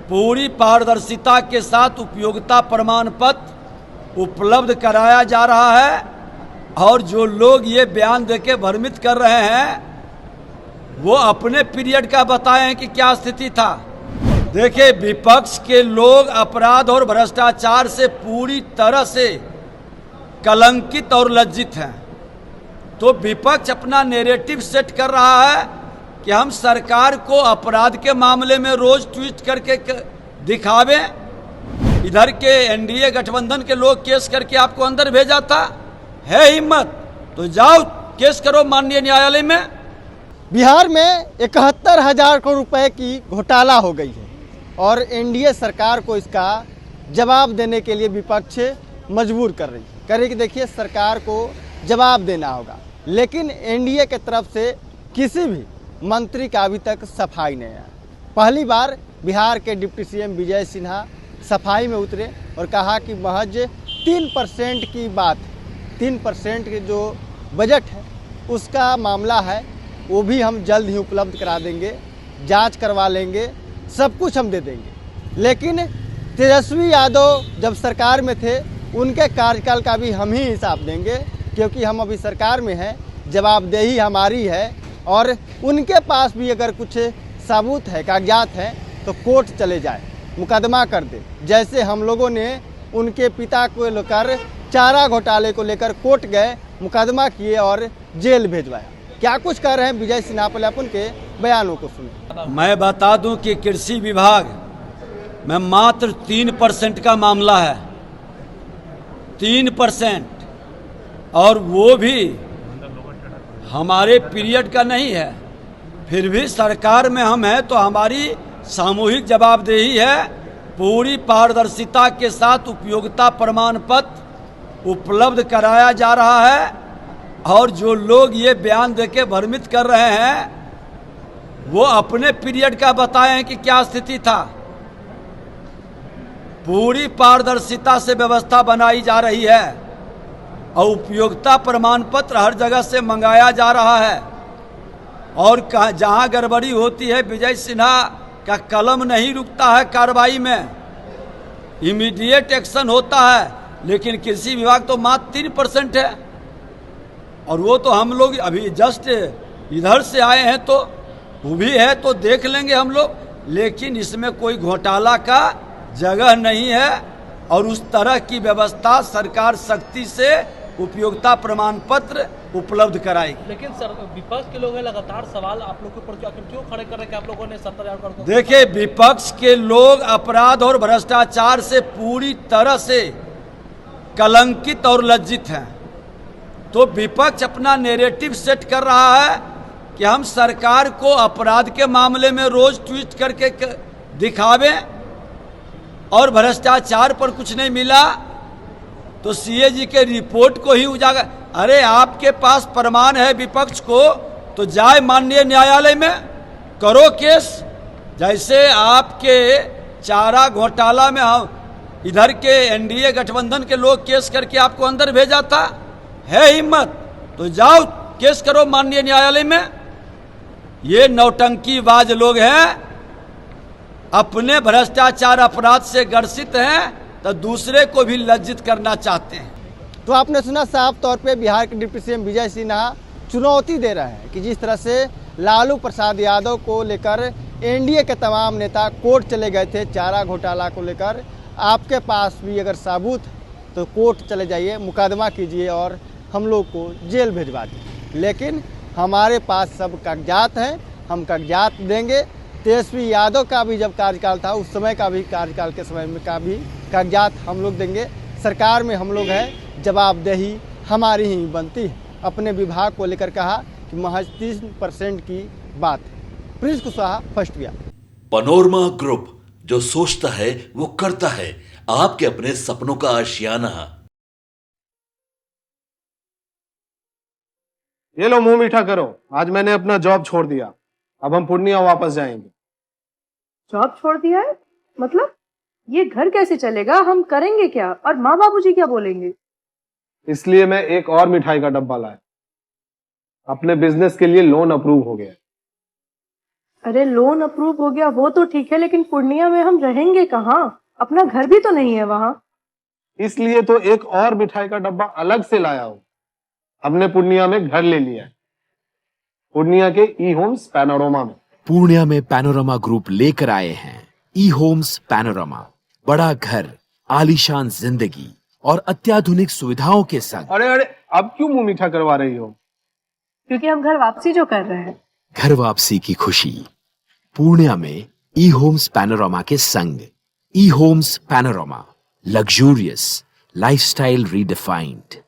पूरी पारदर्शिता के साथ उपयोगिता प्रमाण पत्र उपलब्ध कराया जा रहा है। और जो लोग ये बयान देके भ्रमित कर रहे हैं वो अपने पीरियड का बताएं कि क्या स्थिति था। देखिए, विपक्ष के लोग अपराध और भ्रष्टाचार से पूरी तरह से कलंकित और लज्जित हैं। तो विपक्ष अपना नैरेटिव सेट कर रहा है कि हम सरकार को अपराध के मामले में रोज ट्वीट करके दिखावें। इधर के एनडीए गठबंधन के लोग केस करके आपको अंदर भेजा था। है हिम्मत तो जाओ केस करो माननीय न्यायालय में। बिहार में 71,000 करोड़ रुपए की घोटाला हो गई है और एनडीए सरकार को इसका जवाब देने के लिए विपक्ष मजबूर कर रही है। कि देखिए, सरकार को जवाब देना होगा, लेकिन एनडीए के तरफ से किसी भी मंत्री का अभी तक सफाई नहीं है। पहली बार बिहार के डिप्टी सीएम विजय सिन्हा सफाई में उतरे और कहा कि महज 3% की बात, 3% के जो बजट है उसका मामला है, वो भी हम जल्द ही उपलब्ध करा देंगे, जांच करवा लेंगे, सब कुछ हम दे देंगे। लेकिन तेजस्वी यादव जब सरकार में थे उनके कार्यकाल का भी हम ही हिसाब देंगे, क्योंकि हम अभी सरकार में हैं, जवाबदेही हमारी है। और उनके पास भी अगर कुछ सबूत है, कागजात हैं, तो कोर्ट चले जाए, मुकदमा कर दे। जैसे हम लोगों ने उनके पिता को लेकर चारा घोटाले को लेकर कोर्ट गए, मुकदमा किए और जेल भेजवाया। क्या कुछ कह रहे हैं विजय सिन्हा, पहले अपन के बयानों को सुनिए। मैं बता दूं कि कृषि विभाग में मात्र 3% का मामला है, 3%, और वो भी हमारे पीरियड का नहीं है। फिर भी सरकार में हम हैं तो हमारी सामूहिक जवाबदेही है। पूरी पारदर्शिता के साथ उपयोगिता प्रमाण पत्र उपलब्ध कराया जा रहा है। और जो लोग ये बयान देके भ्रमित कर रहे हैं वो अपने पीरियड का बताएं कि क्या स्थिति था। पूरी पारदर्शिता से व्यवस्था बनाई जा रही है और उपयोगिता प्रमाण पत्र हर जगह से मंगाया जा रहा है। और जहां गड़बड़ी होती है, विजय सिन्हा का कलम नहीं रुकता है कार्रवाई में, इमीडिएट एक्शन होता है। लेकिन कृषि विभाग तो मात्र 3% है, और वो तो हम लोग अभी जस्ट इधर से आए हैं, तो वो भी है तो देख लेंगे हम लोग। लेकिन इसमें कोई घोटाला का जगह नहीं है और उस तरह की व्यवस्था सरकार सख्ती से उपयोगिता प्रमाण पत्र उपलब्ध कराएगी। लेकिन सर, विपक्ष के लोग हैं, लगातार सवाल आप लोग के ऊपर क्यों खड़े कर रहे हैं कि आप लोगों ने 70,000 करोड़। देखिए, विपक्ष के लोग अपराध और भ्रष्टाचार से पूरी तरह से कलंकित और लज्जित हैं। तो विपक्ष अपना नैरेटिव सेट कर रहा है कि हम सरकार को अपराध के मामले में रोज ट्वीट करके दिखावें और भ्रष्टाचार पर कुछ नहीं मिला तो सीएजी के रिपोर्ट को ही उजागर। अरे, आपके पास प्रमाण है विपक्ष को तो जाए माननीय न्यायालय में करो केस। जैसे आपके चारा घोटाला में हम इधर के एनडीए गठबंधन के लोग केस करके आपको अंदर भेजा था। है हिम्मत तो जाओ केस करो माननीय न्यायालय में। ये नौटंकीबाज लोग हैं, अपने भ्रष्टाचार अपराध से ग्रसित हैं तो दूसरे को भी लज्जित करना चाहते हैं। तो आपने सुना, साफ तौर पे बिहार के डिप्टी सीएम विजय सिन्हा चुनौती दे रहे हैं कि जिस तरह से लालू प्रसाद यादव को लेकर एनडीए के तमाम नेता कोर्ट चले गए थे चारा घोटाला को लेकर, आपके पास भी अगर सबूत है तो कोर्ट चले जाइए, मुकदमा कीजिए और हम लोग को जेल भेजवा दीजिए। लेकिन हमारे पास सब कागजात हैं, हम कागजात देंगे। तेजस्वी यादव का भी जब कार्यकाल था उस समय का भी कार्यकाल के समय में का भी कागजात हम लोग देंगे। सरकार में हम लोग हैं, जवाबदेही हमारी ही बनती है। अपने विभाग को लेकर कहा कि महज 3% की बात है। Prince Kushwaha, first Bihar. Panorama group, जो सोचता है वो करता है। आपके अपने सपनों का आशियाना। ये लो, मुंह मीठा करो। आज मैंने अपना जॉब छोड़ दिया, अब हम पूर्णिया वापस जाएंगे। जॉब छोड़ दिया है? मतलब ये घर कैसे चलेगा? हम करेंगे क्या? और माँ बाबूजी क्या बोलेंगे? इसलिए मैं एक और मिठाई का डब्बा लाया। अपने बिजनेस के लिए लोन अप्रूव हो गया। अरे लोन अप्रूव हो गया वो तो ठीक है, लेकिन पूर्णिया में हम रहेंगे कहाँ? अपना घर भी तो नहीं है वहाँ। इसलिए तो एक और मिठाई का डब्बा अलग से लाया हूँ। हमने पूर्णिया में घर ले लिया है, पूर्णिया के ई होम्स पैनोरमा में। पूर्णिया में पैनोरमा ग्रुप लेकर आए हैं ई होम्स पैनोरमा। बड़ा घर, आलीशान जिंदगी और अत्याधुनिक सुविधाओं के संग। अरे अरे, अब क्यों मुंह मीठा करवा रही हो? क्योंकि हम घर वापसी जो कर रहे हैं। घर वापसी की खुशी पूर्णिया में ई होम्स पैनोरमा के संग। E Homes Panorama, luxurious lifestyle redefined.